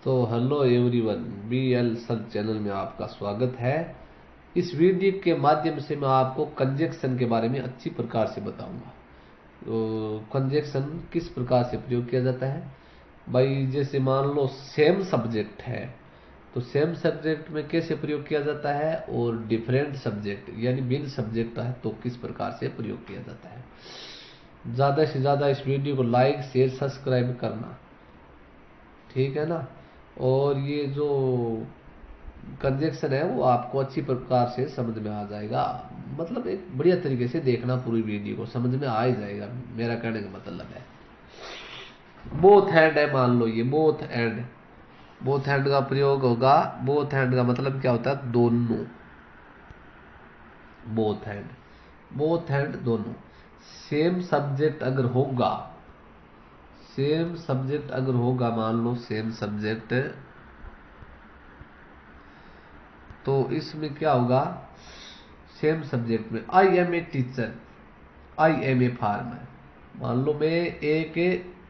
तो hello everyone, BL sir channel में आपका स्वागत है। इस वीडियो के माध्यम से मैं आपको कंजक्शन के बारे में अच्छी प्रकार से बताऊंगा। तो कंजक्शन किस प्रकार से प्रयोग किया जाता है भाई। जैसे मान लो सेम सब्जेक्ट है तो सेम सब्जेक्ट में कैसे प्रयोग किया जाता है, और डिफरेंट सब्जेक्ट यानी भिन्न सब्जेक्ट है तो किस प्रकार से प्रयोग किया जाता है। ज़्यादा से ज़्यादा इस वीडियो को लाइक शेयर सब्सक्राइब करना, ठीक है ना। और ये जो कंजक्शन है वो आपको अच्छी प्रकार से समझ में आ जाएगा। मतलब एक बढ़िया तरीके से देखना, पूरी वीडियो को समझ में आ ही जाएगा। मेरा कहने का मतलब है बोथ हैंड है, मान लो ये बोथ हैंड। बोथ हैंड का प्रयोग होगा। बोथ हैंड का मतलब क्या होता है? दोनों। बोथ हैंड, बोथ हैंड दोनों। सेम सब्जेक्ट अगर होगा, सेम सब्जेक्ट अगर होगा, मान लो सेम सब्जेक्ट, तो इसमें क्या होगा? सेम सब्जेक्ट में I am a teacher, I am a farmer. मान लो मैं एक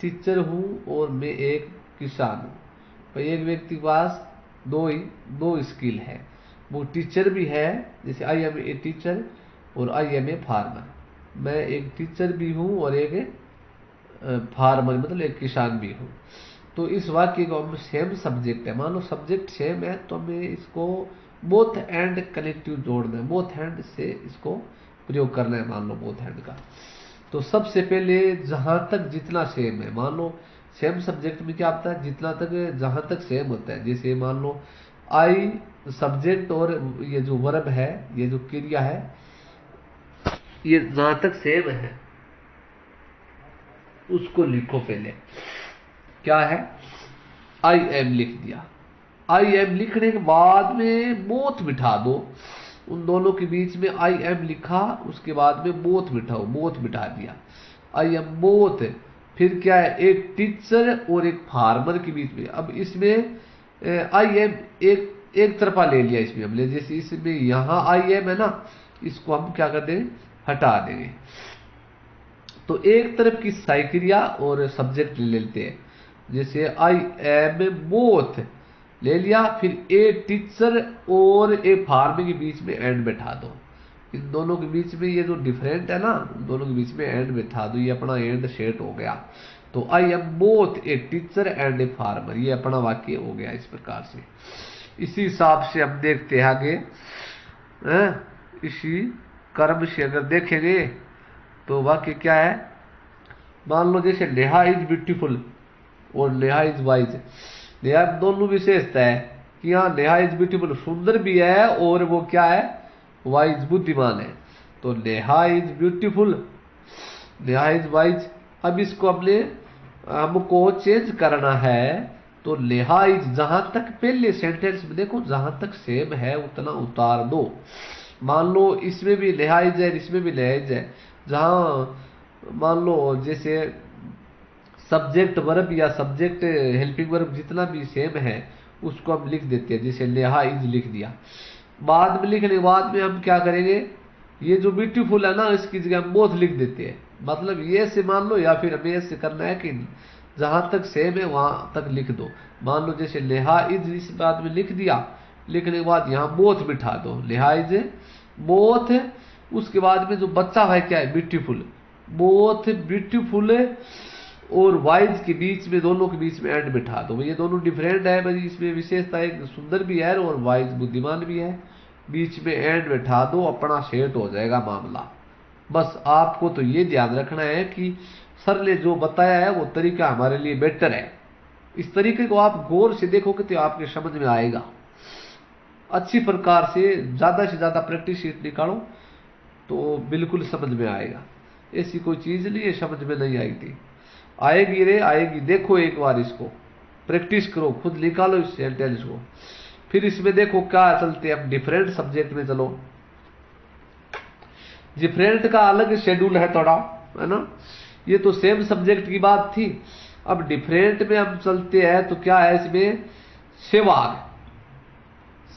टीचर हूं और मैं एक किसान हूं। तो एक व्यक्ति के पास दो स्किल है। वो टीचर भी है, जैसे आई एम ए टीचर और आई एम ए फार्मर। मैं एक टीचर भी हूं और एक फार्मर मतलब एक किसान भी हूं। तो इस वाक्य को हम सेम सब्जेक्ट है, मान लो सब्जेक्ट सेम है तो हमें इसको बोथ एंड कनेक्टिव जोड़ना है, बोथ हैंड से इसको प्रयोग करना है। मान लो बोथ हैंड का, तो सबसे पहले जहां तक जितना सेम है, मान लो सेम सब्जेक्ट में क्या होता है? जितना तक जहां तक सेम होता है। जैसे मान लो आई सब्जेक्ट और ये जो वर्ब है, ये जो क्रिया है, ये जहां तक सेम है उसको लिखो। पहले क्या है? आई एम लिख दिया। आई एम लिखने के बाद में बोथ बिठा दो। उन दोनों के बीच में आई एम लिखा, उसके बाद में बोथ बिठाओ, बोथ बिठा दिया। I am both. फिर क्या है? एक टीचर और एक फार्मर के बीच में। अब इसमें आई एम एक तरफा ले लिया इसमें हमने। जैसे इसमें यहां आई एम है ना, इसको हम क्या कर देंगे? हटा देंगे। तो एक तरफ की साइक्रिया और सब्जेक्ट ले लेते हैं। जैसे आई एम बोथ ले लिया, फिर ए टीचर और ए फार्मर के बीच में एंड बैठा दो। इन दोनों के बीच में ये जो डिफरेंट है ना, उन दोनों के बीच में एंड बैठा दो। ये अपना एंड सेट हो गया। तो I am both a teacher and a farmer, ये अपना वाक्य हो गया इस प्रकार से। इसी हिसाब से हम देखते हैं आगे। इसी कर्म से अगर देखेंगे तो वाक्य क्या है? मान लो जैसे नेहा इज ब्यूटीफुल और नेहा इज वाइज। नेहा दोनों विशेषता है कि हाँ नेहा इज ब्यूटीफुल, सुंदर भी है, और वो क्या है? वाइज, बुद्धिमान है। तो Neha is beautiful, Neha is wise. अब इसको हमको चेंज करना है। तो नेहा इज, जहां तक पहले सेंटेंस में देखो, जहां तक सेम है उतना उतार दो। मान लो इसमें भी नेहा इज है, इसमें भी नेहा इज है। जहां मान लो जैसे सब्जेक्ट वर्ब या सब्जेक्ट हेल्पिंग वर्ब जितना भी सेम है उसको हम लिख देते हैं। जैसे नेहा इज लिख दिया। बाद में लिखने के बाद में हम क्या करेंगे? ये जो ब्यूटीफुल है ना, इसकी जगह हम बोथ लिख देते हैं। मतलब ये से मान लो, या फिर हमें ऐसे करना है कि जहां तक सेम है वहां तक लिख दो। मान लो जैसे नेहा इज इस बाद में लिख दिया, लिखने के बाद यहाँ बोथ बिठा दो, नेहा इज बोथ। उसके बाद में जो बच्चा है क्या है? ब्यूटीफुल। बोथ ब्यूटीफुल और वाइज के बीच में, दोनों के बीच में एंड बिठा दो। ये दोनों डिफरेंट है भाई, इसमें विशेषता एक सुंदर भी है और वाइज बुद्धिमान भी है। बीच में एंड बिठा दो, अपना सेट हो जाएगा मामला। बस आपको तो ये ध्यान रखना है कि सर ने जो बताया है वो तरीका हमारे लिए बेटर है। इस तरीके को आप गौर से देखोगे तो आपके समझ में आएगा। अच्छी प्रकार से ज्यादा प्रैक्टिस निकालो तो बिल्कुल समझ में आएगा। ऐसी कोई चीज नहीं है समझ में नहीं आई थी, आएगी रे आएगी। देखो एक बार इसको प्रैक्टिस करो, खुद निकालो इस सेंटेंस को। फिर इसमें देखो क्या चलते हैं। अब डिफरेंट सब्जेक्ट में चलो। डिफरेंट का अलग शेड्यूल है थोड़ा, है ना। ये तो सेम सब्जेक्ट की बात थी। अब डिफरेंट में हम चलते हैं तो क्या है इसमें? Sehwag,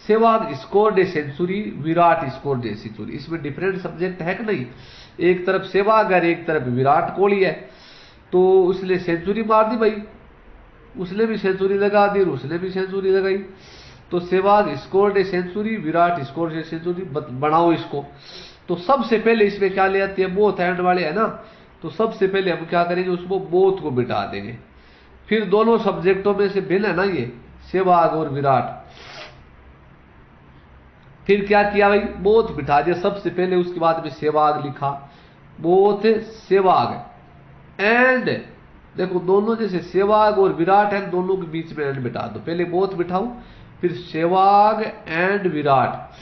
Sehwag scored a century, Virat scored a century. इसमें डिफरेंट सब्जेक्ट है कि नहीं? एक तरफ सेवाग है, एक तरफ विराट कोहली है, तो इसलिए सेंचुरी मार दी भाई। उसने भी सेंचुरी लगा दी और उसने भी सेंचुरी लगाई। तो Sehwag scored a century, Virat scored a century, बनाओ इसको। तो सबसे पहले इसमें क्या ले आती है, बोथ एंड वाले है ना, तो सबसे पहले हम क्या करेंगे, उसको बोथ को बिठा देंगे। फिर दोनों सब्जेक्टों में से भिन्न है ना ये सहवाग और विराट। फिर क्या किया भाई, बोथ बिठा दिया सबसे पहले, उसके बाद में सहवाग लिखा, बोथ सहवाग एंड। देखो दोनों जैसे सहवाग और विराट है, दोनों के बीच में एंड बिठा दो। पहले बोथ बिठाओ, फिर सहवाग एंड विराट,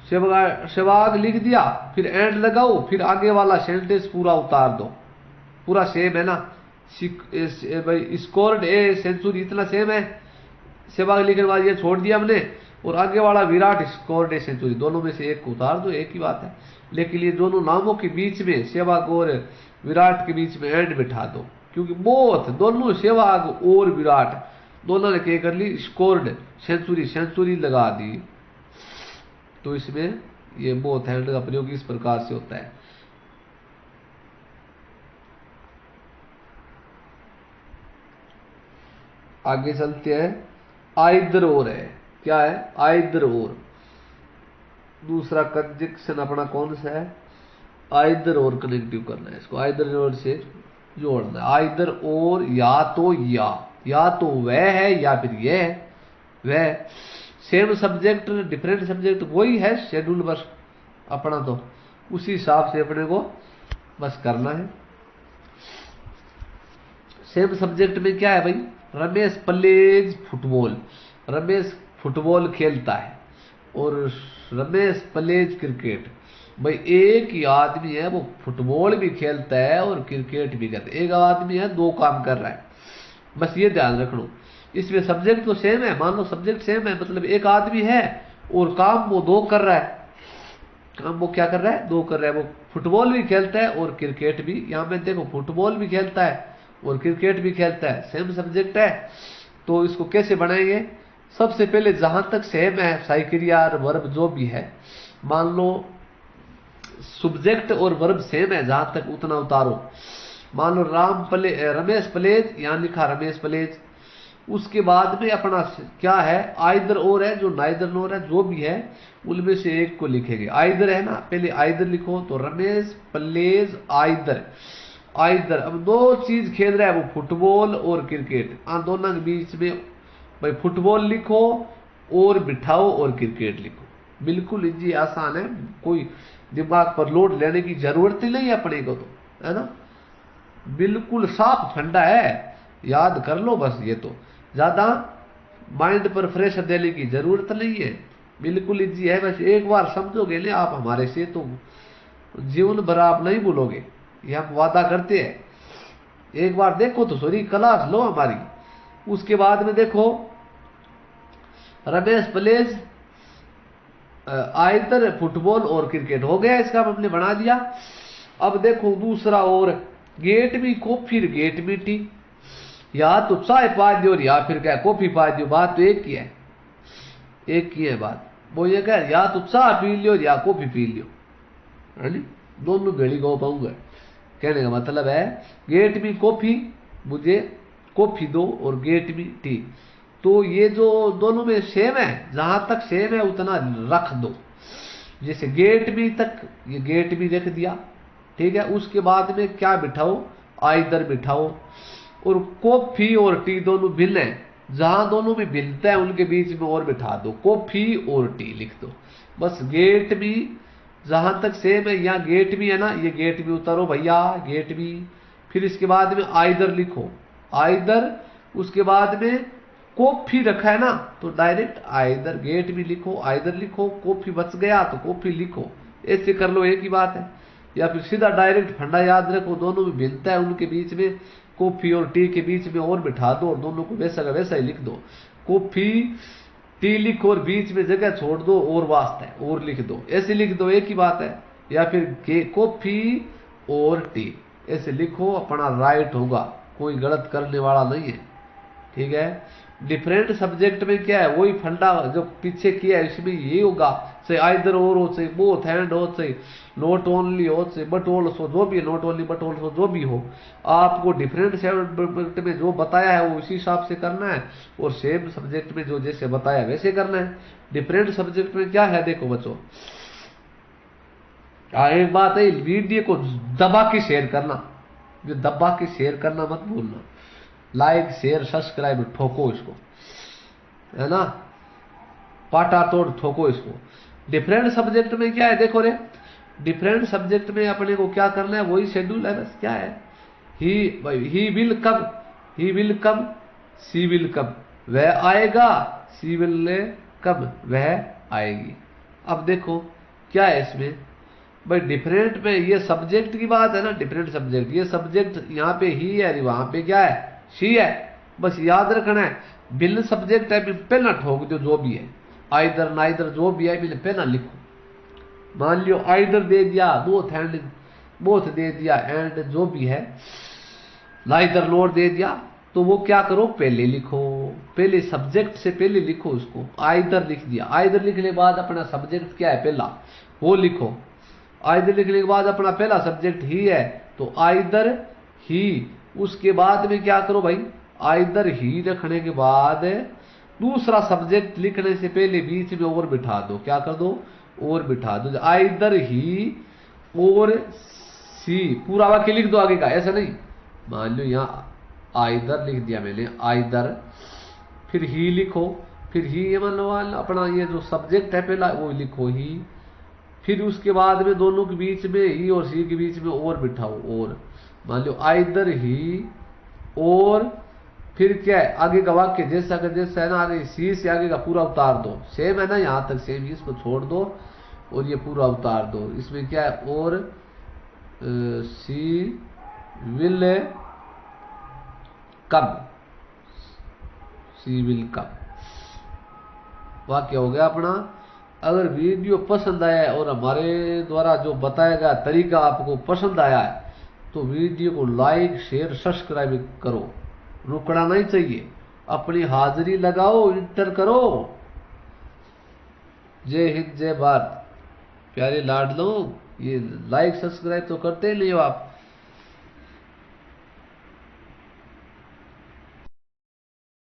सहवाग लिख दिया, फिर एंड लगाओ, फिर आगे वाला सेंटेंस पूरा उतार दो। पूरा सेम है ना भाई, स्कोर्ड ए सेंचुरी इतना सेम है, सहवाग लिखने के बाद ये छोड़ दिया हमने, और आगे वाला विराट स्कोर्ड ए सेंचुरी, दोनों में से एक को उतार दो, एक ही बात है। लेकिन ये दोनों नामों के बीच में, सहवाग और विराट के बीच में एंड बिठा दो, क्योंकि बोथ दोनों सहवाग और विराट दोनों ने क्या कर ली, स्कोर्ड सेंचुरी, सेंचुरी लगा दी। तो इसमें ये बोथ एंड का प्रयोग इस प्रकार से होता है। आगे चलते हैं, आइदर और है, क्या है, आइदर और। दूसरा कंजक्शन अपना कौन सा है, आइदर और कनेक्टिव करना है इसको, आइदर और से जोड़ना है। आइदर और या तो या तो वह है या फिर यह है, वह। सेम सब्जेक्ट डिफरेंट सब्जेक्ट वही है, शेड्यूल बस अपना तो उसी हिसाब से अपने को बस करना है। सेम सब्जेक्ट में क्या है भाई, Ramesh plays football, Ramesh football खेलता है, और रमेश प्लेज क्रिकेट। भाई एक ही आदमी है, वो फुटबॉल भी खेलता है और क्रिकेट भी खेलता है। एक आदमी है, दो काम कर रहा है, बस ये ध्यान रखना। इसमें सब्जेक्ट तो सेम है, मान लो सब्जेक्ट सेम है, मतलब एक आदमी है और काम वो दो कर रहा है। काम वो क्या कर रहा है, दो कर रहा है। वो फुटबॉल भी खेलता है और क्रिकेट भी। यहां पे देखो फुटबॉल भी खेलता है और क्रिकेट भी खेलता है, सेम सब्जेक्ट है। तो इसको कैसे बनाएंगे, सबसे पहले जहां तक सेम है साइक्रिया और वर्ब जो भी है, मान लो सब्जेक्ट और वर्ब सेम है जहां तक, उतना उतारो। मान लो रमेश प्लेज, यहां लिखा रमेश प्लेज। उसके बाद में अपना क्या है, आइदर और है, जो नाइदर नोर है, जो भी है उनमें से एक को लिखेंगे। आइदर है ना, पहले आइदर लिखो, तो रमेश प्लेज आइदर। आइदर, अब दो चीज खेल रहा है वो, फुटबॉल और क्रिकेट। दोनों के बीच में भाई फुटबॉल लिखो और बिठाओ और क्रिकेट लिखो। बिल्कुल इजी आसान है, कोई दिमाग पर लोड लेने की जरूरत ही नहीं है अपने को, तो है ना, बिल्कुल साफ ठंडा है, याद कर लो बस। ये तो ज्यादा माइंड पर प्रेशर देने की जरूरत नहीं है, बिल्कुल इजी है। बस एक बार समझोगे ना आप हमारे से, तो जीवन भर आप नहीं भूलोगे, ये हम वादा करते हैं। एक बार देखो तो सॉरी, क्लास लो हमारी। उसके बाद में देखो रमेश प्लेज आइदर फुटबॉल और क्रिकेट, हो गया इसका हमने बना दिया। अब देखो दूसरा और, get me coffee get me T, या तो चाय पा दो या फिर क्या कॉफी पा दो, बात तो एक ही है, एक ही है बात। वो ये कह या तो चाय पी लियो या कॉफी पी लियो, है नी, दोनों भेड़ी गो पाऊंगा। कहने का मतलब है गेट मी कॉफी, मुझे कॉफी दो, और गेट मी टी। तो ये जो दोनों में सेम है, जहां तक सेम है उतना रख दो। जैसे गेट मी तक ये गेट मी रख दिया, ठीक है। उसके बाद में क्या बिठाओ, आइदर बिठाओ। और कॉफी और टी दोनों भिन्न है, जहां दोनों में भिन्नता है उनके बीच में और बिठा दो, कॉफी और टी लिख दो। बस गेट मी जहां तक सेम है, यहाँ गेट मी है ना, ये गेट मी उतारो भैया, गेट मी। फिर इसके बाद में आइदर लिखो, आइदर। उसके बाद में कॉफी रखा है ना, तो डायरेक्ट आइदर गेट मी लिखो, आइदर लिखो। कॉफी बच गया तो कॉफी लिखो, ऐसे कर लो, एक ही बात है। या फिर सीधा डायरेक्ट फंडा याद रखो, दोनों में भिन्नता है उनके बीच में, कॉफी और टी के बीच में और बिठा दो, और दोनों को वैसा का वैसा ही लिख दो। कॉफी टी लिखो और बीच में जगह छोड़ दो, और वास्ता है और लिख दो, ऐसे लिख दो, एक ही बात है। या फिर कॉफी और टी ऐसे लिखो, अपना राइट होगा, कोई गलत करने वाला नहीं है, ठीक है। डिफरेंट सब्जेक्ट में क्या है, वही फंडा जो पीछे किया है इसमें यही होगा, से आइदर और हो, से बोथ एंड हो, से नॉट ओनली हो, से बट ऑल्सो, जो भी नॉट ओनली बट ऑल्सो जो भी हो, आपको डिफरेंट सब्जेक्ट में जो बताया है वो उसी हिसाब से करना है, और सेम सब्जेक्ट में जो जैसे बताया वैसे करना है। डिफरेंट सब्जेक्ट में क्या है, देखो बच्चों, एक बात है, वीडियो को दबा के शेयर करना, जो दबा के शेयर करना मत भूलना, लाइक शेयर सब्सक्राइब ठोको इसको, है ना, पाटा तोड़ ठोको इसको। डिफरेंट सब्जेक्ट में क्या है, देखो रे, डिफरेंट सब्जेक्ट में अपने को क्या करना है, वही शेड्यूल है बस। क्या है, he will come, he will come, she will come, वह आएगा, सी विल कम, वह आएगी। अब देखो क्या है इसमें भाई, डिफरेंट में ये सब्जेक्ट की बात है ना, डिफरेंट सब्जेक्ट, ये सब्जेक्ट यहाँ पे ही है, वहां पे क्या है, सी है, बस याद रखना है। बिल सब्जेक्ट है, पहला ठोक दो जो भी है, आइदर नाइदर जो भी है पहला लिखो। मान लियो आइदर दे दिया, बोथ एंड, बोथ दे दिया, एंड जो भी है, नाइदर नोर दे दिया, तो वो क्या करो, पहले लिखो, पहले सब्जेक्ट से पहले लिखो उसको। आइदर लिख दिया, आइदर लिखने के बाद अपना सब्जेक्ट क्या है पहला, वो लिखो। आइदर लिखने के बाद अपना पहला सब्जेक्ट ही है, तो आइदर ही, उसके बाद में क्या करो भाई, आइदर ही रखने के बाद दूसरा सब्जेक्ट लिखने से पहले बीच में और बिठा दो, क्या कर दो, और बिठा दो, आइदर ही और सी, पूरा वाक्य लिख दो आगे का, ऐसा नहीं। मान लो यहां आइदर लिख दिया मैंने, आइदर, फिर ही लिखो, फिर ही ये मान लो अपना ये जो सब्जेक्ट है पहला वो लिखो ही, फिर उसके बाद में दोनों के बीच में ही और सी के बीच में और बिठाओ, और मान लो आइदर ही और, फिर क्या है आगे का वाक्य जैसा का जैसा है ना, आगे सी से आगे का पूरा उतार दो, सेम है ना यहां तक सेम, इसको छोड़ दो और ये पूरा उतार दो। इसमें क्या है, और सी विल कम, सी विल कम, वाक्य हो गया अपना। अगर वीडियो पसंद आया है और हमारे द्वारा जो बताया गया तरीका आपको पसंद आया है, तो वीडियो को लाइक शेयर सब्सक्राइब करो, रुकना नहीं चाहिए, अपनी हाजिरी लगाओ, इंटर करो। जय हिंद जय भारत। प्यारे लाडलो, ये लाइक सब्सक्राइब तो करते ही नहीं हो आप।